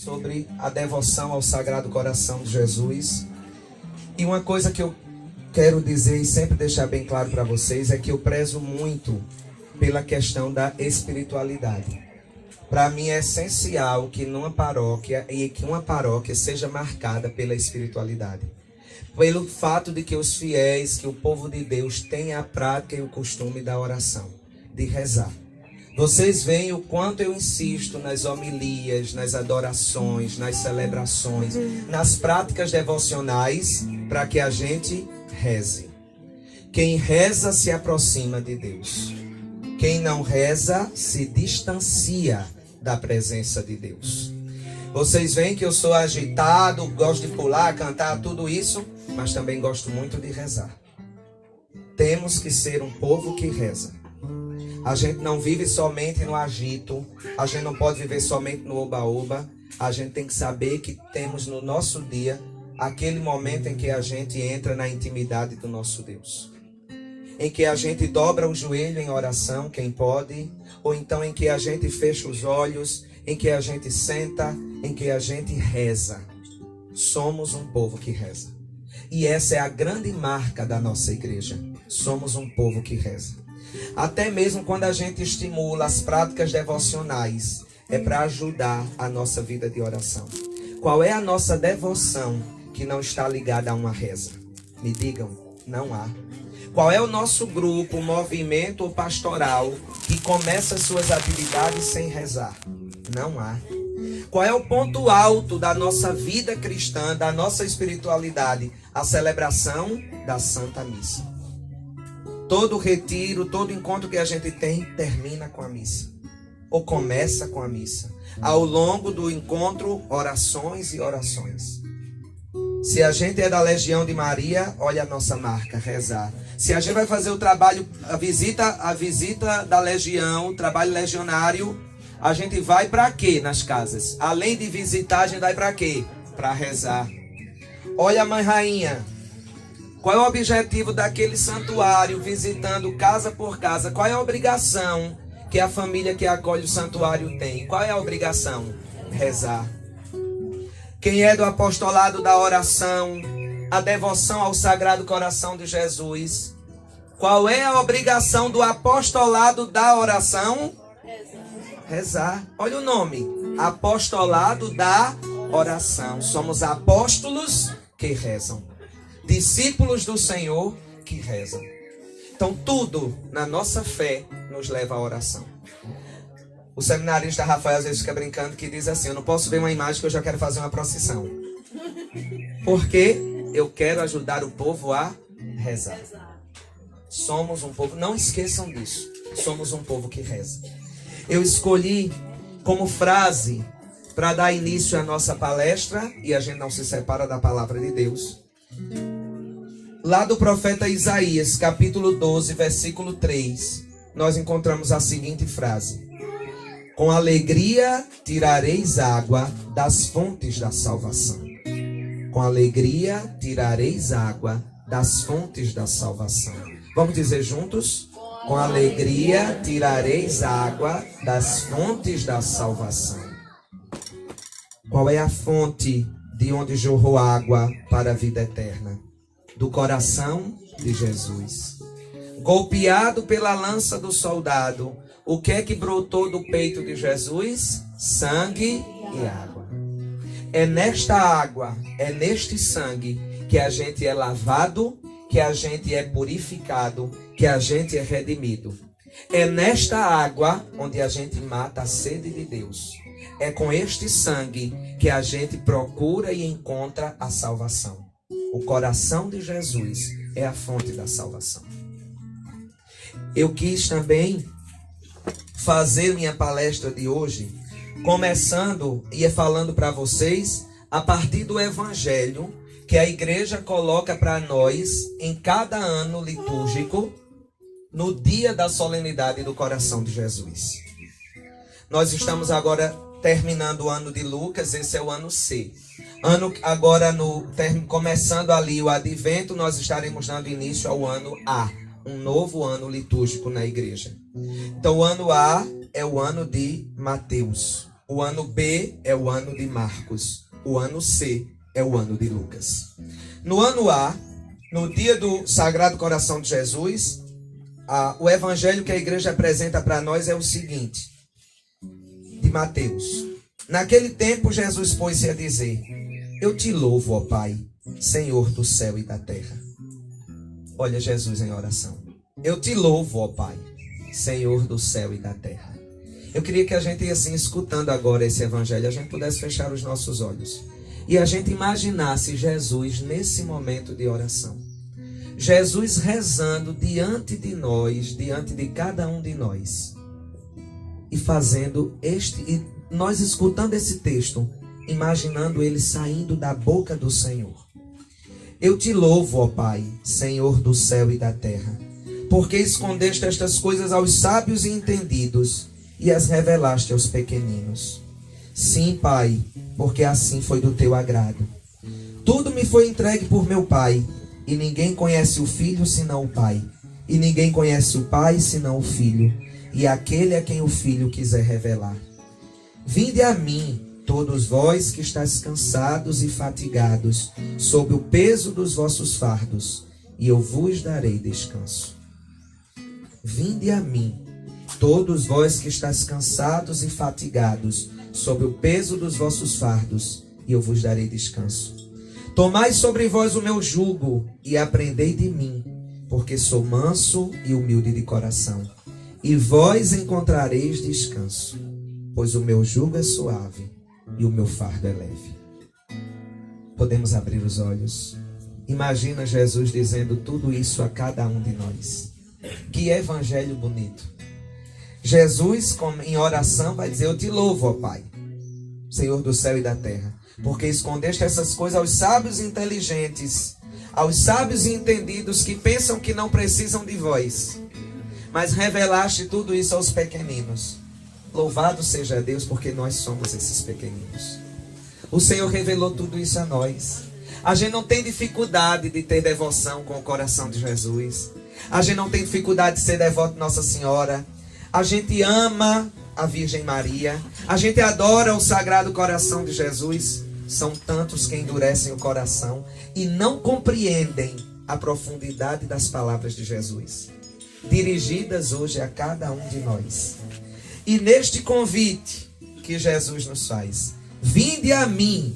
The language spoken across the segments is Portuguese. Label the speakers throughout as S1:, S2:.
S1: sobre a devoção ao Sagrado Coração de Jesus. E uma coisa que eu quero dizer e sempre deixar bem claro para vocês é que eu prezo muito pela questão da espiritualidade. Para mim é essencial que numa paróquia e que uma paróquia seja marcada pela espiritualidade. Pelo fato de que os fiéis, que o povo de Deus tenha a prática e o costume da oração, de rezar. Vocês veem o quanto eu insisto nas homilias, nas adorações, nas celebrações, nas práticas devocionais, para que a gente reze. Quem reza se aproxima de Deus. Quem não reza se distancia da presença de Deus. Vocês veem que eu sou agitado, gosto de pular, cantar, tudo isso, mas também gosto muito de rezar. Temos que ser um povo que reza. A gente não vive somente no agito, a gente não pode viver somente no oba-oba. A gente tem que saber que temos no nosso dia aquele momento em que a gente entra na intimidade do nosso Deus. Em que a gente dobra o joelho em oração, quem pode, ou então em que a gente fecha os olhos, em que a gente senta, em que a gente reza. Somos um povo que reza. E essa é a grande marca da nossa igreja. Somos um povo que reza. Até mesmo quando a gente estimula as práticas devocionais, é para ajudar a nossa vida de oração. Qual é a nossa devoção que não está ligada a uma reza? Me digam, não há. Qual é o nosso grupo, movimento ou pastoral que começa suas atividades sem rezar? Não há. Qual é o ponto alto da nossa vida cristã, da nossa espiritualidade? A celebração da Santa Missa. Todo retiro, todo encontro que a gente tem, termina com a missa. Ou começa com a missa. Ao longo do encontro, orações e orações. Se a gente é da Legião de Maria, olha a nossa marca, rezar. Se a gente vai fazer o trabalho, a visita da Legião, o trabalho legionário, a gente vai para quê nas casas? Além de visitar, a gente vai para quê? Para rezar. Olha a Mãe Rainha. Qual é o objetivo daquele santuário, visitando casa por casa? Qual é a obrigação que a família que acolhe o santuário tem? Qual é a obrigação? Rezar. Quem é do apostolado da oração, a devoção ao Sagrado Coração de Jesus? Qual é a obrigação do apostolado da oração? Rezar. Olha o nome. Apostolado da oração. Somos apóstolos que rezam. Discípulos do Senhor que rezam. Então tudo na nossa fé nos leva à oração. O seminarista Rafael às vezes fica brincando que diz assim: eu não posso ver uma imagem que eu já quero fazer uma procissão. Porque eu quero ajudar o povo a rezar. Somos um povo, não esqueçam disso. Somos um povo que reza. Eu escolhi como frase para dar início à nossa palestra, e a gente não se separa da palavra de Deus. Lá do profeta Isaías, capítulo 12, versículo 3, nós encontramos a seguinte frase: com alegria tirareis água das fontes da salvação. Com alegria tirareis água das fontes da salvação. Vamos dizer juntos? Com alegria tirareis água das fontes da salvação. Qual é a fonte de onde jorrou água para a vida eterna? Do coração de Jesus. Golpeado pela lança do soldado, o que é que brotou do peito de Jesus? Sangue e água. É nesta água, é neste sangue que a gente é lavado, que a gente é purificado, que a gente é redimido. É nesta água onde a gente mata a sede de Deus. É com este sangue que a gente procura e encontra a salvação. O coração de Jesus é a fonte da salvação. Eu quis também fazer minha palestra de hoje, começando e falando para vocês a partir do evangelho que a igreja coloca para nós em cada ano litúrgico, no dia da solenidade do coração de Jesus. Nós estamos agora terminando o ano de Lucas, esse é o ano C. Agora, começando ali o advento, nós estaremos dando início ao ano A, um novo ano litúrgico na igreja. Então o ano A é o ano de Mateus. O ano B é o ano de Marcos. O ano C é o ano de Lucas. No ano A, no dia do Sagrado Coração de Jesus, o evangelho que a igreja apresenta para nós é o seguinte, de Mateus. Naquele tempo, Jesus pôs-se a dizer: eu te louvo, ó Pai, Senhor do céu e da terra. Olha Jesus em oração. Eu te louvo, ó Pai, Senhor do céu e da terra. Eu queria que a gente, assim, escutando agora esse evangelho, a gente pudesse fechar os nossos olhos e a gente imaginasse Jesus nesse momento de oração. Jesus rezando diante de nós, diante de cada um de nós. E fazendo e nós escutando esse texto, imaginando ele saindo da boca do Senhor. Eu te louvo, ó Pai, Senhor do céu e da terra, porque escondeste estas coisas aos sábios e entendidos e as revelaste aos pequeninos. Sim, Pai, porque assim foi do teu agrado. Tudo me foi entregue por meu Pai, e ninguém conhece o Filho senão o Pai, e ninguém conhece o Pai senão o Filho, e aquele a quem o Filho quiser revelar. Vinde a mim, todos vós que estáis cansados e fatigados, sob o peso dos vossos fardos, e eu vos darei descanso. Vinde a mim, todos vós que estáis cansados e fatigados, sob o peso dos vossos fardos, e eu vos darei descanso. Tomai sobre vós o meu jugo, e aprendei de mim, porque sou manso e humilde de coração, e vós encontrareis descanso, pois o meu jugo é suave, e o meu fardo é leve. Podemos abrir os olhos. Imagina Jesus dizendo tudo isso a cada um de nós. Que evangelho bonito. Jesus, em oração, vai dizer: eu te louvo, ó Pai, Senhor do céu e da terra, porque escondeste essas coisas aos sábios e inteligentes, aos sábios e entendidos que pensam que não precisam de vós, mas revelaste tudo isso aos pequeninos. Louvado seja Deus, porque nós somos esses pequeninos. O Senhor revelou tudo isso a nós. A gente não tem dificuldade de ter devoção com o coração de Jesus. A gente não tem dificuldade de ser devoto de Nossa Senhora. A gente ama a Virgem Maria. A gente adora o Sagrado Coração de Jesus. São tantos que endurecem o coração e não compreendem a profundidade das palavras de Jesus, dirigidas hoje a cada um de nós. E neste convite que Jesus nos faz: vinde a mim,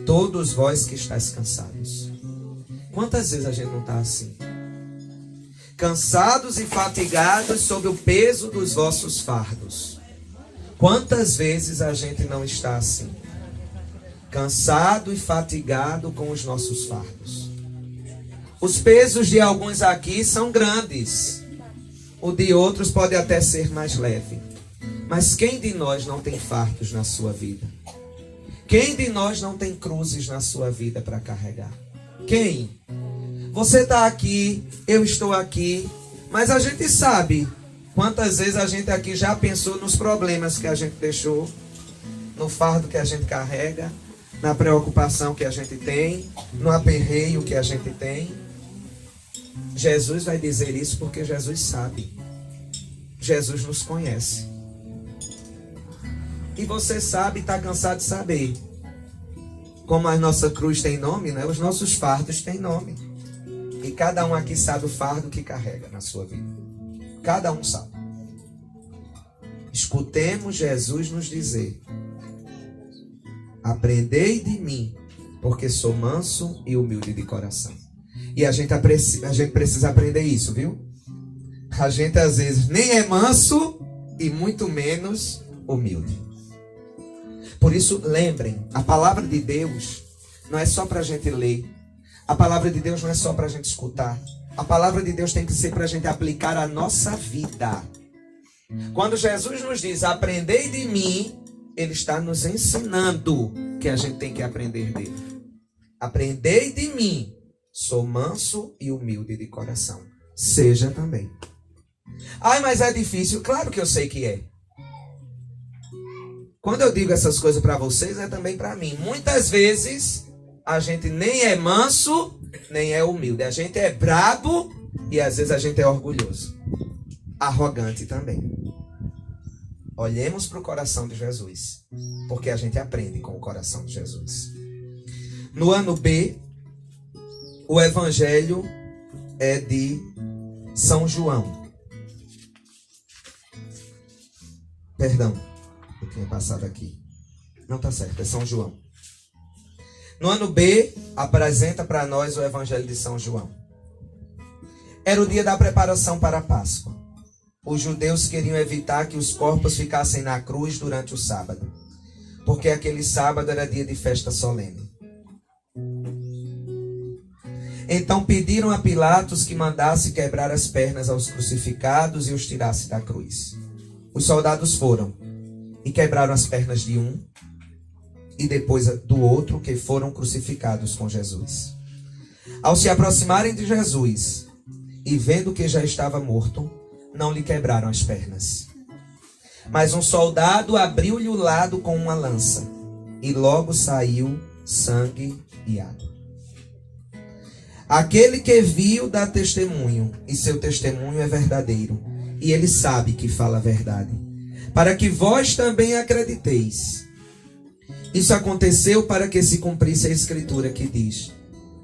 S1: todos vós que estáis cansados. Quantas vezes a gente não está assim? Cansados e fatigados sob o peso dos vossos fardos. Quantas vezes a gente não está assim? Cansado e fatigado com os nossos fardos. Os pesos de alguns aqui são grandes. O de outros pode até ser mais leve. Mas quem de nós não tem fardos na sua vida? Quem de nós não tem cruzes na sua vida para carregar? Quem? Você está aqui, eu estou aqui, mas a gente sabe quantas vezes a gente aqui já pensou nos problemas que a gente deixou, no fardo que a gente carrega, na preocupação que a gente tem, no aperreio que a gente tem. Jesus vai dizer isso porque Jesus sabe. Jesus nos conhece. E você sabe, está cansado de saber. Como a nossa cruz tem nome, né? Os nossos fardos têm nome. E cada um aqui sabe o fardo que carrega na sua vida. Cada um sabe. Escutemos Jesus nos dizer: aprendei de mim, porque sou manso e humilde de coração. E a gente precisa aprender isso, viu? A gente às vezes nem é manso e muito menos humilde. Por isso, lembrem, a palavra de Deus não é só para a gente ler. A palavra de Deus não é só para a gente escutar. A palavra de Deus tem que ser para a gente aplicar a nossa vida. Quando Jesus nos diz: aprendei de mim, Ele está nos ensinando que a gente tem que aprender dele. Aprendei de mim, sou manso e humilde de coração. Seja também. Ai, mas é difícil. Claro que eu sei que é. Quando eu digo essas coisas para vocês, é também para mim. Muitas vezes, a gente nem é manso, nem é humilde. A gente é brabo e às vezes a gente é orgulhoso. Arrogante também. Olhemos para o coração de Jesus, porque a gente aprende com o coração de Jesus. No ano B, o evangelho é de São João. Perdão, eu tinha passado aqui. Não está certo, é São João. No ano B, apresenta para nós o evangelho de São João. Era o dia da preparação para a Páscoa. Os judeus queriam evitar que os corpos ficassem na cruz durante o sábado, porque aquele sábado era dia de festa solene. Então pediram a Pilatos que mandasse quebrar as pernas aos crucificados e os tirasse da cruz. Os soldados foram e quebraram as pernas de um e depois do outro, que foram crucificados com Jesus. Ao se aproximarem de Jesus e vendo que já estava morto, não lhe quebraram as pernas. Mas um soldado abriu-lhe o lado com uma lança, e logo saiu sangue e água. Aquele que viu dá testemunho, e seu testemunho é verdadeiro, e ele sabe que fala a verdade, para que vós também acrediteis. Isso aconteceu para que se cumprisse a escritura que diz: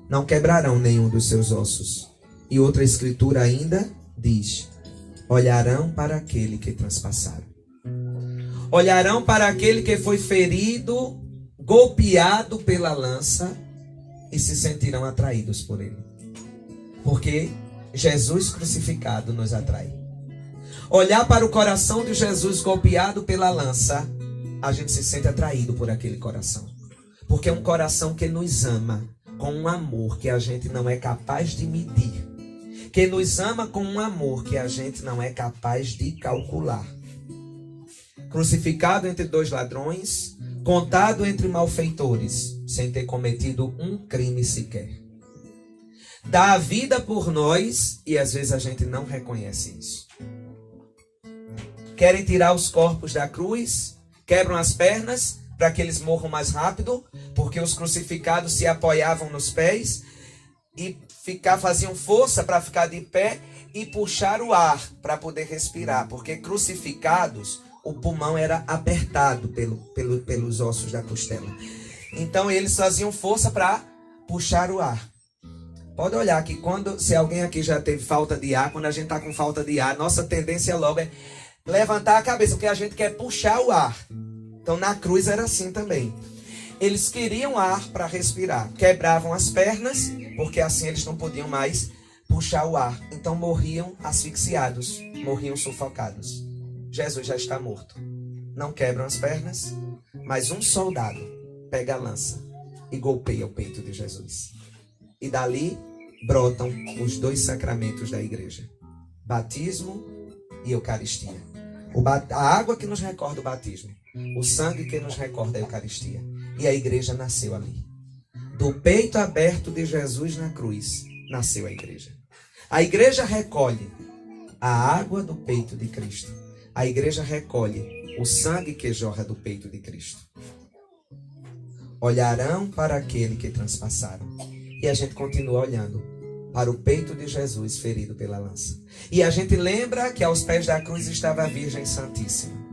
S1: não quebrarão nenhum dos seus ossos. E outra escritura ainda diz: olharão para aquele que transpassaram. Olharão para aquele que foi ferido, golpeado pela lança, e se sentirão atraídos por ele. Porque Jesus crucificado nos atrai. Olhar para o coração de Jesus golpeado pela lança, a gente se sente atraído por aquele coração. Porque é um coração que nos ama com um amor que a gente não é capaz de medir. Que nos ama com um amor que a gente não é capaz de calcular. Crucificado entre dois ladrões, contado entre malfeitores, sem ter cometido um crime sequer. Dá a vida por nós e às vezes a gente não reconhece isso. Querem tirar os corpos da cruz, quebram as pernas para que eles morram mais rápido, porque os crucificados se apoiavam nos pés e faziam força para ficar de pé e puxar o ar para poder respirar, porque crucificados, o pulmão era apertado pelos ossos da costela. Então eles faziam força para puxar o ar. Pode olhar que se alguém aqui já teve falta de ar, quando a gente está com falta de ar, nossa tendência logo é levantar a cabeça, porque a gente quer puxar o ar. Então na cruz era assim também. Eles queriam ar para respirar, quebravam as pernas, porque assim eles não podiam mais puxar o ar. Então morriam asfixiados, morriam sufocados. Jesus já está morto. Não quebram as pernas, mas um soldado pega a lança e golpeia o peito de Jesus. E dali brotam os dois sacramentos da igreja: batismo e Eucaristia. A água que nos recorda o batismo, o sangue que nos recorda a Eucaristia. E a igreja nasceu ali. Do peito aberto de Jesus na cruz, nasceu a igreja. A igreja recolhe a água do peito de Cristo. A igreja recolhe o sangue que jorra do peito de Cristo. Olharão para aquele que transpassaram. E a gente continua olhando para o peito de Jesus ferido pela lança. E a gente lembra que aos pés da cruz estava a Virgem Santíssima.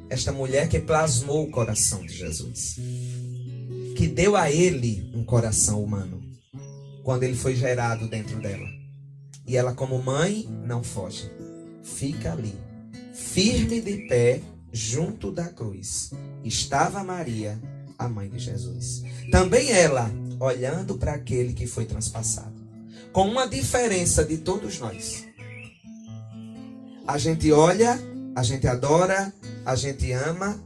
S1: Esta mulher que plasmou o coração de Jesus. Que deu a ele um coração humano. Quando ele foi gerado dentro dela. E ela, como mãe, não foge. Fica ali, firme de pé, junto da cruz. Estava Maria, a mãe de Jesus. Também ela, olhando para aquele que foi transpassado. Com uma diferença de todos nós. A gente olha, a gente adora, a gente ama,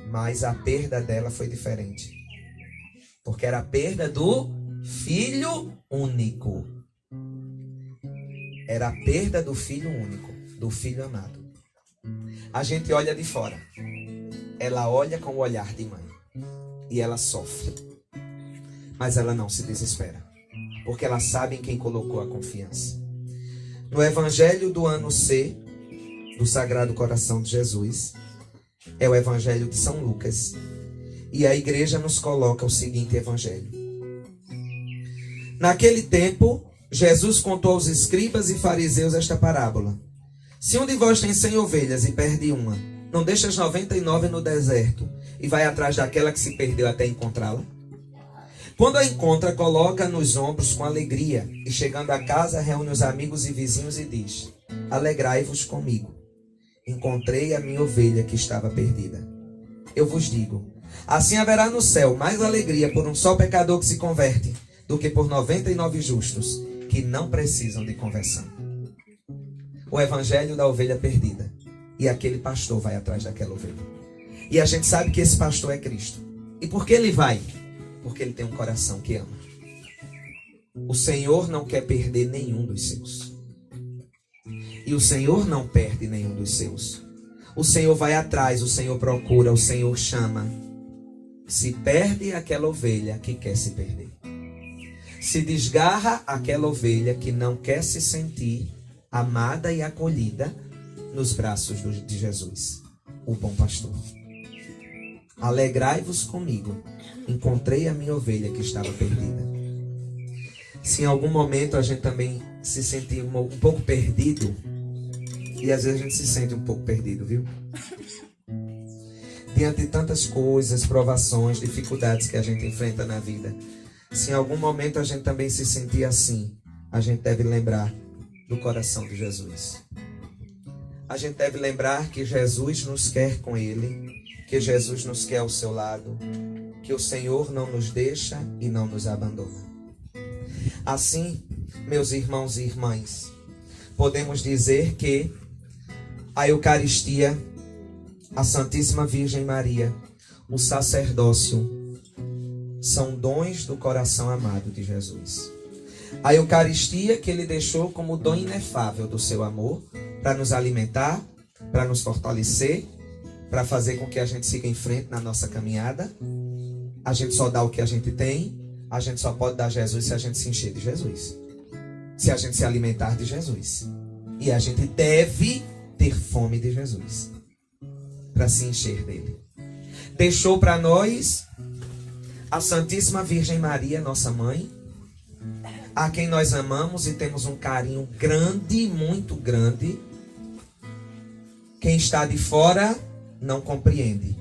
S1: mas a perda dela foi diferente. Porque era a perda do Filho único. Era a perda do Filho único, do Filho amado. A gente olha de fora. Ela olha com o olhar de mãe. E ela sofre. Mas ela não se desespera. Porque ela sabe em quem colocou a confiança. No Evangelho do ano C, do Sagrado Coração de Jesus, é o Evangelho de São Lucas. E a igreja nos coloca o seguinte evangelho. Naquele tempo, Jesus contou aos escribas e fariseus esta parábola. Se um de vós tem 100 ovelhas e perde uma, não deixa as 99 no deserto e vai atrás daquela que se perdeu até encontrá-la? Quando a encontra, coloca nos ombros com alegria e, chegando a casa, reúne os amigos e vizinhos e diz: alegrai-vos comigo, encontrei a minha ovelha que estava perdida. Eu vos digo, assim haverá no céu mais alegria por um só pecador que se converte do que por 99 justos que não precisam de conversão. O evangelho da ovelha perdida. E aquele pastor vai atrás daquela ovelha. E a gente sabe que esse pastor é Cristo. E por que ele vai? Porque ele tem um coração que ama. O Senhor não quer perder nenhum dos seus. E o Senhor não perde nenhum dos seus. O Senhor vai atrás, o Senhor procura, o Senhor chama. Se perde aquela ovelha que quer se perder. Se desgarra aquela ovelha que não quer se sentir amada e acolhida nos braços de Jesus, o bom pastor. Alegrai-vos comigo, encontrei a minha ovelha que estava perdida. Se em algum momento a gente também se sentir um pouco perdido, e às vezes a gente se sente um pouco perdido, viu? Diante de tantas coisas, provações, dificuldades que a gente enfrenta na vida, se em algum momento a gente também se sentir assim, a gente deve lembrar do coração de Jesus. A gente deve lembrar que Jesus nos quer com Ele, que Jesus nos quer ao seu lado, que o Senhor não nos deixa e não nos abandona. Assim, meus irmãos e irmãs, podemos dizer que a Eucaristia, a Santíssima Virgem Maria, o sacerdócio, são dons do coração amado de Jesus. A Eucaristia que Ele deixou como dom inefável do seu amor, para nos alimentar, para nos fortalecer, para fazer com que a gente siga em frente na nossa caminhada. A gente só dá o que a gente tem, a gente só pode dar Jesus se a gente se encher de Jesus, se a gente se alimentar de Jesus. E a gente deve ter fome de Jesus para se encher dele. Deixou para nós a Santíssima Virgem Maria, nossa mãe, a quem nós amamos e temos um carinho grande, muito grande. Quem está de fora não compreende,